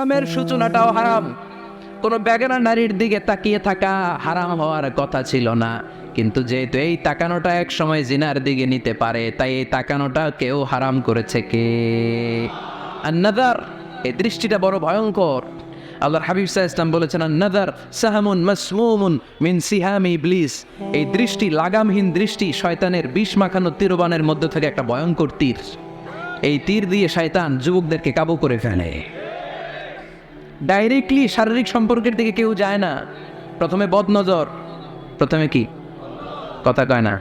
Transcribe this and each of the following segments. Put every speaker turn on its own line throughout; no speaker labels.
হারামের সূচনাটাও হারাম। কোনো বেগানা নারীর দিকে তাকিয়ে থাকা হারাম হওয়ার কথা ছিল না, কিন্তু যেহেতু এই তাকানোটা এক সময় জিনার দিকে নিতে পারে, তাই এই তাকানোটা কেউ হারাম করেছে কে? আন-নাযার, এই দৃষ্টিটা বড় ভয়ঙ্কর। আল্লাহর হাবিব সাল্লাল্লাহু আলাইহি ওয়াসাল্লাম বলেছেন, আন-নাযার সাহামুন মাসমুমুন মিন সিহামি ইবলিস। এই দৃষ্টি, লাগামহীন দৃষ্টি, শয়তানের বিষ মাখানো তীরবানের মধ্যে থেকে একটা ভয়ঙ্কর তীর। এই তীর দিয়ে শয়তান যুবকদেরকে কাবু করে ফেলে। ডাইরেক্টলি শারীরিক সম্পর্কের দিকে কেউ যায় না, প্রথমে বদনজর, প্রথমে কি কথা কয় না,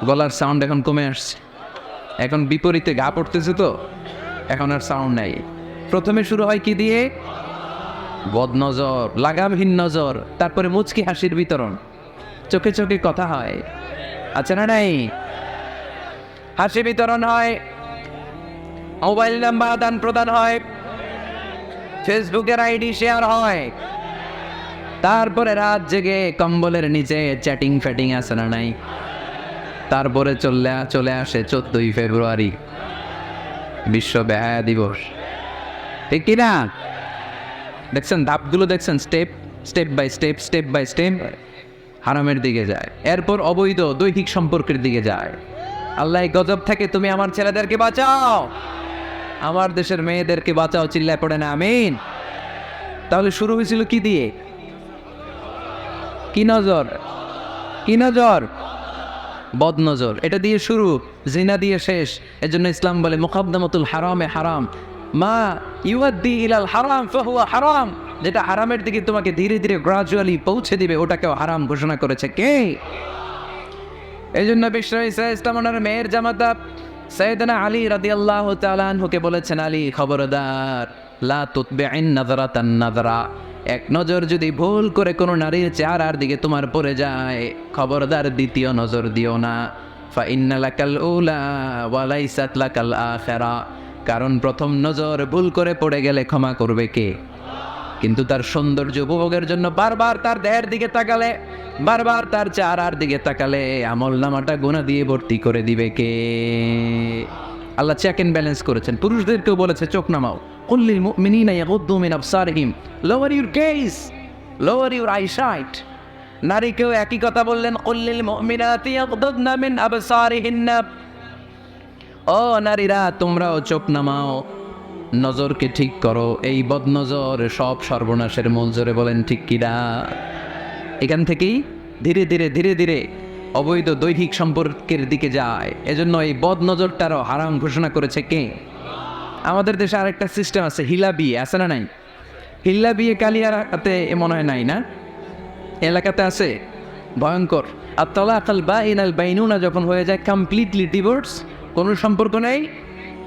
গলার সাউন্ড এখন কমে আসছে, এখন বিপরীতে গা পড়তেছে, তো এখন আর সাউন্ড নাই। প্রথমে শুরু হয় কি দিয়ে? বদনজর, লাগামহীন নজর, তারপরে মুচকি হাসির বিতরণ, চোখে চোখে কথা হয়, আছে না নাই? হাসি বিতরণ হয়, মোবাইল নাম্বার আদান প্রদান হয়, ফেসবুকের আইডি শেয়ার হয়, তারপরে রাত জেগে কম্বলের নিচে চ্যাটিং ফ্যাটিং, আছে না নাই? তারপরে চলে আসে 14ই ফেব্রুয়ারি, বিশ্ব বেহায়া দিবস, ঠিক কিনা? দেখছেন ধাপগুলো, দেখছেন স্টেপ বাই স্টেপ হারামের দিকে যায়। এরপর অবৈধ দৈহিক সম্পর্কের দিকে যায়। আল্লাহ গজব থেকে তুমি আমার ছেলেদেরকে বাঁচাও, আমার দেশের মেয়েদেরকে বাঁচাও, চিল্লায় পড়ে না আমিন। তাহলে শুরু হয়েছিল কি দিয়ে? কি নজর? বদনজর, এটা দিয়ে শুরু, জিনা দিয়ে শেষ। এজন্য ইসলাম বলে মুকাদ্দামাতুল হারামে হারাম, মা ইউআদ্দি ইলাল হারাম ফাহুয়া হারাম। যেটা হারামের দিকে তোমাকে ধীরে ধীরে গ্রাজুয়ালি পৌঁছে দিবে, ওটাকেও হারাম ঘোষণা করেছে কে? এজন্য বিশ্ব ইসলাম ওনার মেয়ের জামাতা সাইয়েদনা আলী রাদিয়াল্লাহু তাআলা আনহুকে বলেছেন, আলী খবরদার, লা তুতবি'ন নাযরাতান নাযরা, এক নজর যদি ভুল করে কোনো নারীর চেহারার দিকে তোমার পড়ে যায়, খবরদার দ্বিতীয় নজর দিও না। ফা ইন্না লাকাল উলা ওয়া লাইসাত লাকাল আখিরা, কারণ প্রথম নজর ভুল করে পড়ে গেলে ক্ষমা করবে কে? কিন্তু তার সৌন্দর্য উপভোগের জন্য বারবার তার দেহের দিকে তাকালে, বারবার তার চেহারার দিকে তাকালে আমল নামাটা গুনাহ দিয়ে ভর্তি করে দিবে কে? আল্লাহ চেক এন্ড ব্যালেন্স করেছেন। পুরুষদেরকেও বলেছে চোখ নামাও, কুল্লিল মুমিনিনা ইয়াগুদ্দু মিন আবসারিহিম, lower your gaze, lower your eyesight. নারীকেও একই কথা বললেন, কুল্লিল মুমিনাতি ইয়াগুদ্দুনা মিন আবসারিহিন্না, ও নারীরা তোমরাও চোখ নামাও, নজরকে ঠিক করো। এই বদনজর সব সর্বনাশের মূল। জোরে বলেন ঠিক কিনা? এখান থেকেই ধীরে ধীরে অবৈধ দৈহিক সম্পর্কের দিকে যায়। এজন্য এই বদনজরটারও হারাম ঘোষণা করেছে কে? আমাদের দেশে আরেকটা সিস্টেম আছে, হিলা বিয়ে, আছে না নাই? হিলা বিয়ে কালিয়ারাতে মনে হয় নাই না? এলাকাতে আছে, ভয়ঙ্কর। আর তালাকাল বাইনাল বাইনুনা যখন হয়ে যায় কমপ্লিটলি ডিভোর্স, কোনো সম্পর্ক নেই,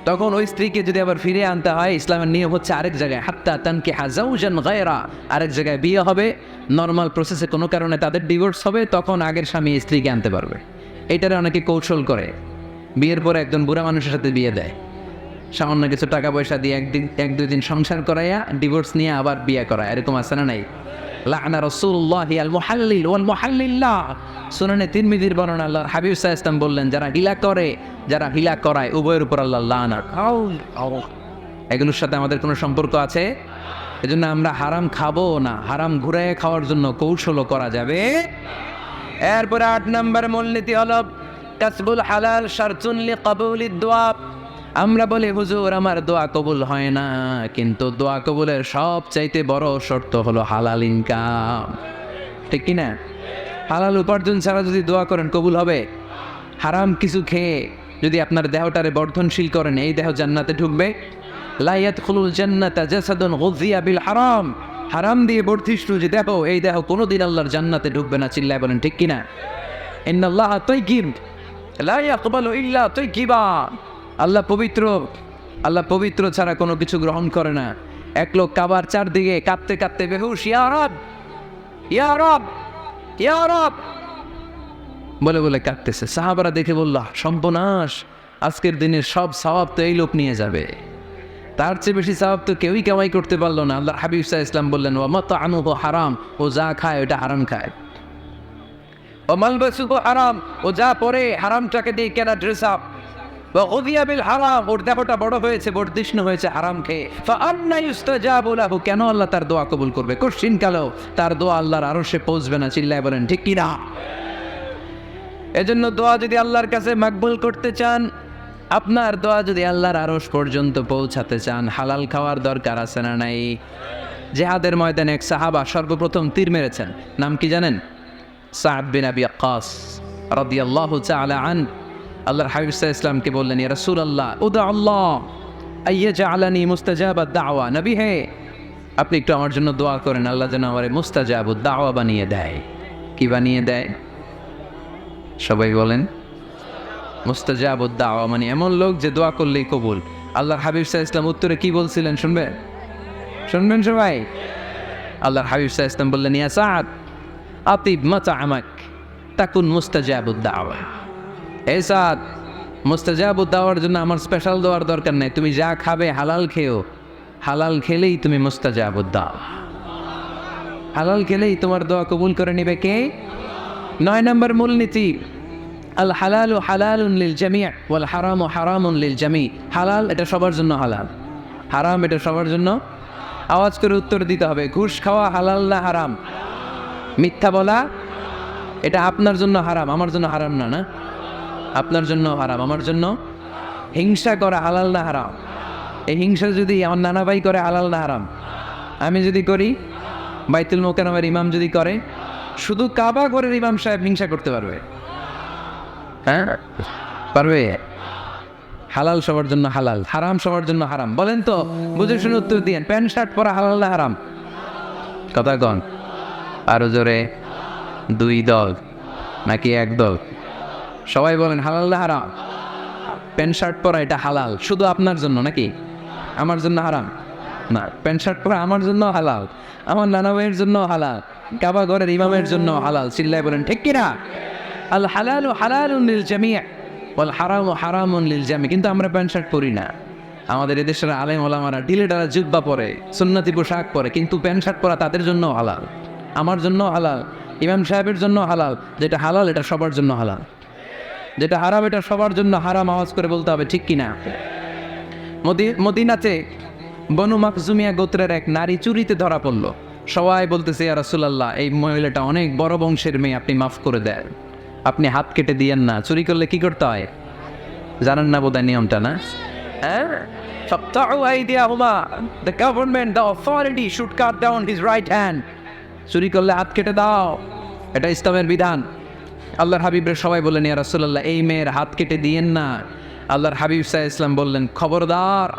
তখন ওই স্ত্রীকে যদি আবার ফিরে আনতে হয়, ইসলামের নিয়ম হচ্ছে আরেক জায়গায়, হাত্তা তানকিহা যাওজান গায়রা, আরেক জায়গায় বিয়ে হবে, নর্মাল প্রসেসে কোনো কারণে তাদের ডিভোর্স হবে, তখন আগের স্বামী স্ত্রীকে আনতে পারবে। এটারে অনেকে কৌশল করে, বিয়ের পরে একজন বুড়া মানুষের সাথে বিয়ে দেয়, সামান্য কিছু টাকা পয়সা দিয়ে এক দুই দিন সংসার করাইয়া ডিভোর্স নিয়ে আবার বিয়ে করায়, এরকম আছে না নাই? লাআনা রাসূলুল্লাহি আল মুহাল্লিল ওয়াল মুহাল্লিল্লাহ, সুনানে তিরমিজির বর্ণনা, আল্লাহর হাবিব সাল্লাল্লাহু আলাইহি ওয়াসাল্লাম বললেন, যারা হিলা করে, যারা হিলা করায়, উভয়ের উপর আল্লাহ লানাত। এগুলোর সাথে আমাদের কোনো সম্পর্ক আছে? এজন্য আমরা হারাম খাবো না, হারাম ঘুরে খাওয়ার জন্য কৌশলও করা যাবে। এরপরে 8 নম্বর মূলনীতি হলো কাসবুল হালাল শারতুন লিকাবুলিদ দোয়া। আমরা বলি হুজুর আমার দোয়া কবুল হয় না, কিন্তু দোয়া কবুলের সবচাইতে বড় শর্ত হলো হালাল ইনকাম, ঠিক কিনা? হালাল উপার্জন ছাড়া যদি দোয়া করেন কবুল হবে? হারাম কিছু খেয়ে যদি আপনার দেহটারে বর্ধনশীল করেন, এই দেহ জান্নাতে ঢুকবে? লা ইয়াদখুলুল জান্নাতা জাসাদুন গুযিয়া বিল হারাম, হারাম দিয়ে বর্ধিষ্ণু যে দেহ, এই দেহ কোনোদিন আল্লাহর জান্নাতে ঢুকবে না। চিল্লায় বলেন ঠিক কিনা? ইন্নাল্লাহা তাইয়্যিব লা ইয়াকবালু ইল্লা তাইয়্যিবা, আল্লাহ পবিত্র, আল্লাহ পবিত্র ছাড়া কোনো কিছু গ্রহণ করে না। এক লোক কাবার চারদিকে কাঁপতে কাঁপতে বেহুশ, ইয়া রব ইয়া রব ইয়া রব বলে বলে কাঁদতেছে। সাহাবারা দেখে বলল, সর্বনাশ, আজকের দিনের সব সওয়াব তো এই লোক নিয়ে যাবে, তার চেয়ে বেশি সওয়াব তো কেউই কামাই করতে পারলো না। আল্লাহর হাবিব সাল্লাল্লাহু আলাইহি ওয়াসাল্লাম বললেন, ওয়া মাতআমুহু হারাম, ও যা খায় ওটা হারাম খায়, ও মালবাসুহু হারাম, ও যা পরে হারামটাকে দিয়ে কেনা ড্রেস আপ, ওয়া গুযিয়া বিল হারাম, ওর দেহটা বড় হয়েছে, বর্ধিষ্ণু হয়েছে হারাম খেয়ে। ফাআন্না ইউস্তাজাবু লাহু, কেন আল্লাহ তার দোয়া কবুল করবে? কোশ্চিন কালো তার দোয়া আল্লাহর আরশে পৌঁছবে না। চিল্লায় বলেন ঠিক কি না? এজন্য দোয়া যদি আল্লাহর কাছে মাকবুল করতে চান, আপনার দোয়া যদি আল্লাহর আরশ পর্যন্ত পৌঁছাতে চান, হালাল খাওয়ার দরকার আছে না নাই? জিহাদের ময়দানে এক সাহাবা সর্বপ্রথম তীর মেরেছেন, নাম কি জানেন? সাদ বিন আবি ওয়াক্কাস রাদিয়াল্লাহু তাআলা আন। আল্লাহর হাবিব সাল্লাল্লাহু আলাইহি ওয়াসাল্লামকে বললেন, ইয়া রাসূলুল্লাহ উদা আল্লাহ আইয়াজআলানি মুস্তাজাবাদ দাওয়া, নবী হে আপনি একটু আমার জন্য দোয়া করেন, আল্লাহ যেন আমারে মুস্তাজাবুদ দাওয়া বানিয়ে দেয়। কি বানিয়ে দেয়? সবাই বলেন। মুস্তাজাবুদ দাওয়া মানে এমন লোক যে দোয়া করলেই কবুল। আল্লাহর হাবিব সাল্লাল্লাহু আলাইহি ওয়াসাল্লাম উত্তরে কি বলছিলেন শুনবেন? শুনবেন সবাই? আল্লাহর হাবিব সাল্লাল্লাহু আলাইহি ওয়াসাল্লাম বললেন, ইয়া সাদ আতিব মাতাআমাক তাকুন মুস্তাজাবুদ দাওয়া। হে সাদ, মুস্তাজাবুদ দাওয়ার জন্য আমার স্পেশাল দোয়ার দরকার নেই, তুমি যা খাবে হালাল খেও, হালাল খেলেই তুমি মুস্তাজাবুদ দাওয়া। হালাল খেলেই তোমার দোয়া কবুল করে নেবে কে? 9 নম্বর মূলনীতি, আল হালালু হালালুন লিল জামি' ওয়াল হারামু হারামুন লিল জামি'। হালাল এটা সবার জন্য হালাল, হারাম এটা সবার জন্য। আওয়াজ করে উত্তর দিতে হবে, ঘুষ খাওয়া হালাল না হারাম? মিথ্যা বলা এটা আপনার জন্য হারাম, আমার জন্য হারাম না? না, আপনার জন্য হারাম, আমার জন্য। হিংসা করা হালাল না হারাম? এই হিংসা যদি আমার নানা ভাই করে হালাল না হারাম? আমি যদি করি, বাইতুল মুকাররমের ইমাম যদি করে, শুধু কাবা ঘরের ইমাম সাহেব হিংসা করতে পারবে? হ্যাঁ পারবে? হালাল সবার জন্য হালাল, হারাম সবার জন্য হারাম। বলেন তো, বুঝে শুনে উত্তর দিয়েন, প্যান্ট শার্ট পরা হালাল না হারাম? কথা কন আরো জোরে। 2 দল নাকি 1 দল? সবাই বলেন হালাল না হারাম? প্যান্ট শার্ট পরা এটা হালাল শুধু আপনার জন্য নাকি আমার জন্য হারাম? না, প্যান্ট শার্ট পরা আমার জন্য হালাল, আমার নানা ভাইয়ের জন্য হালাল, কাবা ঘরের ইমামের জন্য হালাল। চিল্লায় বলেন ঠিক কিনা? আল হালালু হালালুন লিল জামি' ওয়াল হারামু হারামুন লিল জামি'। কিন্তু আমরা প্যান্ট শার্ট পরি না। আমাদের এদেশের আলেম ওলামারা ঢিলে ঢালা জুব্বা পরে, সুন্নতি পোশাক পরে, কিন্তু প্যান্ট শার্ট পরা তাদের জন্য হালাল, আমার জন্য হালাল, ইমাম সাহেবের জন্য হালাল। যেটা হালাল এটা সবার জন্য হালাল, যেটা হারাম এটা সবার জন্য হারাম। আওয়াজ করে বলতে হবে ঠিক কিনা? মদিনাতে বনু মাখজুমিয়া গোত্রের এক নারী চুরিতে ধরা পড়ল। সবাই বলতেছে, ইয়া রাসূলুল্লাহ এই মহিলাটা অনেক বড় বংশের মেয়ে, আপনি মাফ করে দেন, আপনি হাত কেটে দিয়েন না। চুরি করলে কি করতে হয় জানেন না বোধহয় নিয়মটা? না, the government, the authority should cut down his right hand. চুরি করলে হাত কেটে দাও, এটা ইসলামের বিধান। আল্লাহর হাবিবের সবাই বললেন, ইয়া রাসূলুল্লাহ এই মেয়ের হাত কেটে দিয়েন না। আল্লাহর হাবিব সাল্লাল্লাহু আলাইহি ওয়াসাল্লাম বললেন, খবরদার,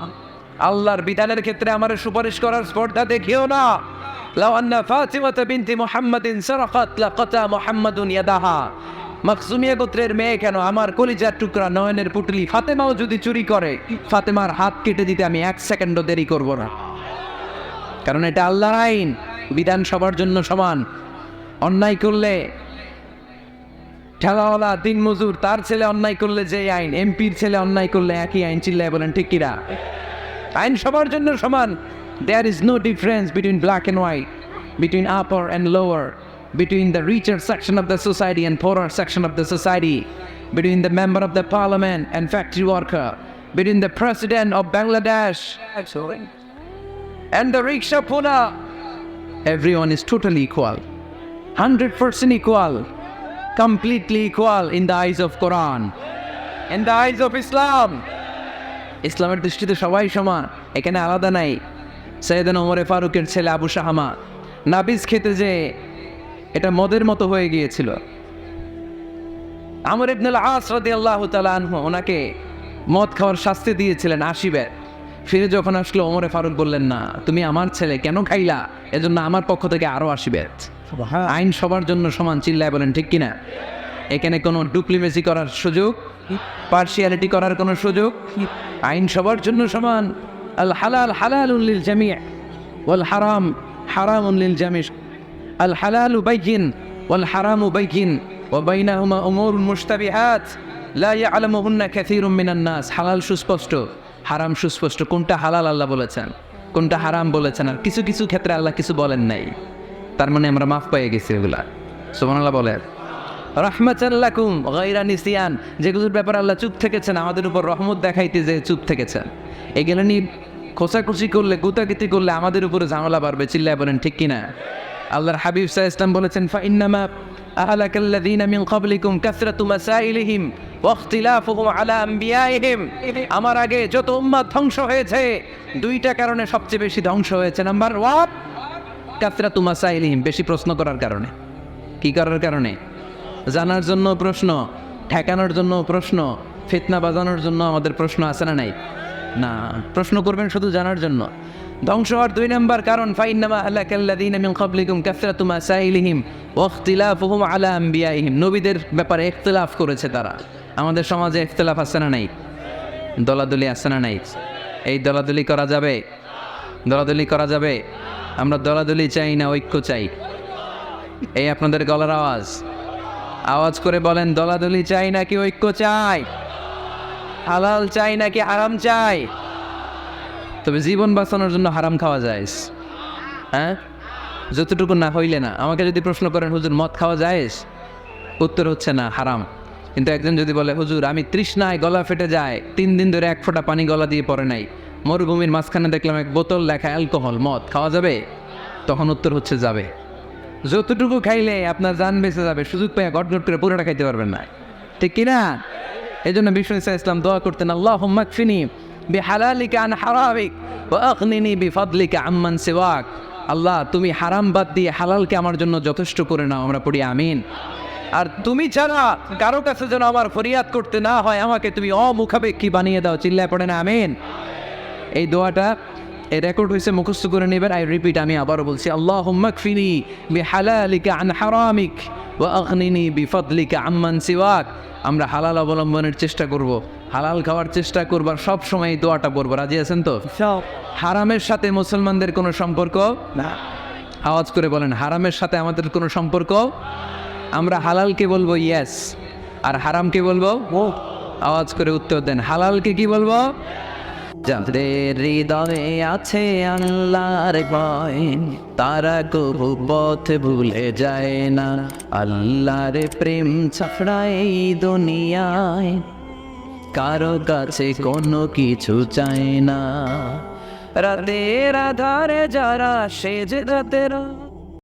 আল্লাহর বিধানের ক্ষেত্রে আমার সুপারিশ করার স্পর্ধা দেখিও না। লাউ আন্না ফাতিমাতা বিনতি মুহাম্মাদিন সারাকাত লাকাতা মুহাম্মাদুন ইয়াদাহা। মাখজুমিয়া গোত্রের মেয়ে কেন, আমার কলিজার টুকরা নয়নের পুটলি ফাতেমাও যদি চুরি করে, ফাতেমার হাত কেটে দিতে আমি 1 সেকেন্ডও দেরি করব না। কারণ এটা আল্লাহর আইন, বিধান সবার জন্য সমান। অন্যায় করলে ঠেলাওয়ালা দিনমজুর তার ছেলে অন্যায় করলে যে আইন, এমপির ছেলে অন্যায় করলে একই আইন। চিল্লায় বলেন ঠিক কিনা? আইন সবার জন্য সমান। There is no difference between black and white, between upper and lower, between the richer section of the society and poorer section of the society, between the member of the parliament and factory worker, between the president of Bangladesh and the rickshaw puller. Everyone is totally equal, 100% equal, completely equal in the eyes of Quran, in the eyes of Islam. ইসলামের দৃষ্টিতে সবাই সমান, এখানে আলাদা নাই। সৈয়দনা ওমর ফারুকের ছেলে আবু শাহামা নাবিজ খেতে যে এটা মদের মতো হয়ে গিয়েছিল। আমর ইবনে আল আস রাদিয়াল্লাহু তাআলা আনহু ওনাকে মদ খাওয়ার শাস্তি দিয়েছিলেন 80 বার। ফিরে যখন আসলো ওমরে ফারুক বললেন, না তুমি আমার ছেলে কেন খাইলা, এজন্য আমার পক্ষ থেকে আরো 80 বার। আইন সবার জন্য সমান। চিল্লায় বলেন ঠিক কিনা? এখানে কোনো ডুপ্লিমেসি করার সুযোগ, পার্সিয়ালিটি করার কোনো সুযোগ? আইন সবার জন্য সমান। আল হালাল হালালুন লিল জামি' ওয়াল হারাম হারামুন লিল জামি'। আল হালালু বাইয়িন ওয়াল হারামু বাইয়িন ওয়া বাইনাহুমা উমুরুন মুশতাবিহাত লা ইয়ালামুহুন্না কাসীরুম মিনান নাস। হালাল সুস্পষ্ট, হারাম সুস্পষ্ট। কোনটা হালাল আল্লাহ বলেছেন, কোনটা হারাম বলেছেন, আর কিছু কিছু ক্ষেত্রে আল্লাহ কিছু বলেন নাই, তার মানে আমরা মাফ পেয়ে গেছি এগুলা। সুবহানাল্লাহ বলেন। রাহমাতান লাকুম গায়রা নিসিয়ান, যেগুলোর ব্যাপারে আল্লাহ চুপ থেকেছেন, আমাদের উপর রহমত দেখাইতে যে চুপ থেকেছেন। এগুলো নিয়ে খোঁচাখুচি করলে, গুতাগুতি করলে আমাদের উপরে ঝামেলা বাড়বে। চিল্লায় বলেন ঠিক কিনা? আল্লাহর হাবিব সাল্লাল্লাহু আলাইহি ওয়াসাল্লাম বলেছেন, ফাইন্নামা আহলাকাল্লাযীনা মিন ক্বাবলিকুম কাসরাতু মাসাইলিহিম ওয়া ইখতিলাফুহুম আলা আম্বিয়াইহিম। আমার আগে যত উম্মাত ধ্বংস হয়েছে, দুইটা কারণে সবচেয়ে বেশি ধ্বংস হয়েছে। নাম্বার 1, কাসরাতু মাসাইলিহিম, বেশি প্রশ্ন করার কারণে। কি করার কারণে? জানার জন্য প্রশ্ন, ঠেকানোর জন্য প্রশ্ন, ফিতনা বাজানোর জন্য আমাদের প্রশ্ন আছে না নাই? না, প্রশ্ন করবেন শুধু জানার জন্য। ধ্বংস হওয়ার 2 নম্বর কারণ, ফাইন্নামা আহলাকাল্লাযীনা মিন ক্বাবলিকুম কাসরাতু মাসাইলিহিম ওয়া ইখতিলাফুহুম আলা আম্বিয়াইহিম। নবীদের ব্যাপারে ইখতিলাফ করেছে তারা। আমাদের সমাজে ইখতিলাফ আছে না নাই? দলাদলি আছে না নাই? এই দলাদলি করা যাবে? দলাদলি করা যাবে? আমরা দলাদলি চাই না, ঐক্য চাই। এই আপনাদের গলার আওয়াজ, আওয়াজ করে বলেন, দলাদলি চাই নাকি ঐক্য চাই? হালাল চাই নাকি হারাম চাই? তবে জীবন বাঁচানোর জন্য হারাম খাওয়া যায়, হ্যাঁ, যতটুকু না হইলে না। আমাকে যদি প্রশ্ন করেন, হুজুর মদ খাওয়া যায়? উত্তর হচ্ছে না, হারাম। কিন্তু একজন যদি বলে, হুজুর আমি তৃষ্ণায় গলা ফেটে যায়, 3 দিন ধরে 1 ফোঁটা পানি গলা দিয়ে পড়ে নাই, মরুভূমির মাঝখানে দেখলাম এক বোতল লেখা অ্যালকোহল, মদ খাওয়া যাবে? তখন উত্তর হচ্ছে যাবে। যতটুকু খাইলে আপনার জান বেঁচে যাবে, সুযোগ পেয়ে গট করে পুরোটা খাইতে পারবেন না, ঠিক কিনা? এই জন্য বিষ্ণু ইসলাম দোয়া করতেন, আল্লাহুম্মা কফিনি বিহালালিকা আন হারামিক ওয়া আগনিনি বিফাদলিকা আম্মান সিওয়াক। আল্লাহ, তুমি হারাম বাদ দিয়ে হালালকে আমার জন্য যথেষ্ট করে নাও। আমরা পড়ি আমিন। আর তুমি ছাড়া কারো কাছে যেন আমার ফরিয়াদ করতে না হয়, আমাকে তুমি অমুখাপেক্ষী বানিয়ে দাও। চিল্লায় পড়েন আমিন। এই দোয়াটা এই রেকর্ড হয়েছে, মুখস্থ করে নেবেন। আই রিপিট, আমি আবারও বলছি, আল্লাহুম্মা কফিনি বিহালালিকা আন হারামিক ওয়া আগনিনি বিফাদলিকা আম্মান সিওয়াক। আমরা হালাল অবলম্বনের চেষ্টা করব, হালাল খাওয়ার চেষ্টা করব, আর সব সময় এই দোয়াটা পড়বো। রাজি আছেন তো? হারামের সাথে মুসলমানদের কোনো সম্পর্ক না। আওয়াজ করে বলেন, হারামের সাথে আমাদের কোনো সম্পর্ক। আমরা হালালকে বলবো ইয়েস, আর হারামকে বলবো ও। আওয়াজ করে উত্তর দেন, হালালকে কি বলবো? যাদের হৃদয়ে আছে আল্লাহর ভয়, তারা কবু পথ ভুলে যায় না। আল্লাহর প্রেম ছাড়া এই দুনিয়ায় কারো কাছে কোনো কিছু চায় না। রাতের আধারে যারা সেজদাতে